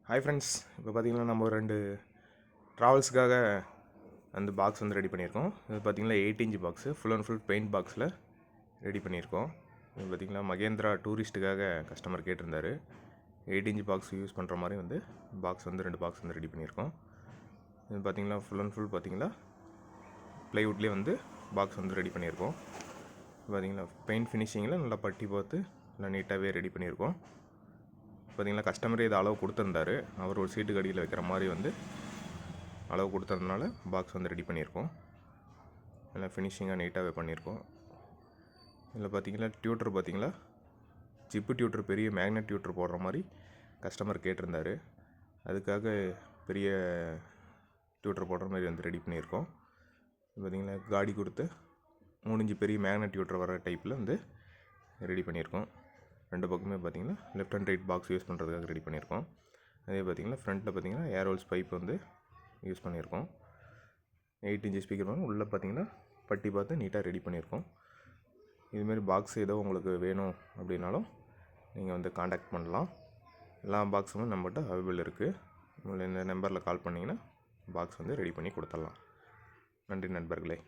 Hi friends, இப்போ பார்த்திங்கன்னா நம்ம ரெண்டு ட்ராவல்ஸுக்காக அந்த பாக்ஸ் வந்து ரெடி பண்ணியிருக்கோம். இது பார்த்திங்கன்னா 8 inch box full and full paint பாக்ஸில் ரெடி பண்ணியிருக்கோம். இது பார்த்திங்கன்னா மகேந்திரா டூரிஸ்ட்டுக்காக கஸ்டமர் கேட்டிருந்தார். 8 இன்ச் பாக்ஸ் யூஸ் பண்ணுற மாதிரி வந்து பாக்ஸ் வந்து 2 பாக்ஸ் வந்து ரெடி பண்ணியிருக்கோம். இது பார்த்திங்கன்னா ஃபுல் அண்ட் ஃபுல் பார்த்திங்கன்னா ப்ளைவுட்லேயே வந்து பாக்ஸ் வந்து ரெடி பண்ணியிருக்கோம். பார்த்திங்கன்னா பெயிண்ட் ஃபினிஷிங்கில் நல்லா பட்டி பார்த்து நல்லா நீட்டாகவே ரெடி பண்ணியிருக்கோம். பார்த்திங்கன்னா கஸ்டமரே இது அளவு கொடுத்துருந்தாரு. அவர் ஒரு சீட்டு கடியில் வைக்கிற மாதிரி வந்து அளவு கொடுத்ததுனால பாக்ஸ் வந்து ரெடி பண்ணியிருக்கோம். நல்லா ஃபினிஷிங்காக நீட்டாகவே பண்ணியிருக்கோம். இதில் பார்த்திங்கன்னா டியூட்டர் பார்த்திங்களா, ஜிப்பு டியூட்டர் பெரிய மேக்னெட் டியூட்டர் போடுற மாதிரி கஸ்டமர் கேட்டிருந்தார். அதுக்காக பெரிய டியூட்டர் போடுற மாதிரி வந்து ரெடி பண்ணியிருக்கோம். பார்த்திங்கன்னா காடி கொடுத்து 3 இன்ச்சு பெரிய மேக்னெட் டியூட்டர் வர டைப்பில் வந்து ரெடி பண்ணியிருக்கோம். ரெண்டு பக்கமே பார்த்திங்கன்னா left and right box use பண்ணுறதுக்காக ரெடி பண்ணியிருக்கோம். அதே பார்த்திங்கன்னா ஃப்ரண்ட்டில் பார்த்திங்கன்னா ஏர்ஹோல்ஸ் பைப் வந்து யூஸ் பண்ணியிருக்கோம். 8 இன்ச் ஸ்பீக்கர் வந்து உள்ளே பார்த்திங்கன்னா பட்டி பார்த்து நீட்டாக ரெடி பண்ணியிருக்கோம். இதுமாரி பாக்ஸ் ஏதோ உங்களுக்கு வேணும் அப்படின்னாலும் நீங்கள் வந்து காண்டாக்ட் பண்ணலாம். எல்லா பாக்ஸுமே நம்மகிட்ட அவைலபிள் இருக்குது. உங்களை இந்த நம்பரில் கால் பண்ணிங்கன்னா பாக்ஸ் வந்து ரெடி பண்ணி கொடுத்துடலாம். நன்றி நண்பர்களே.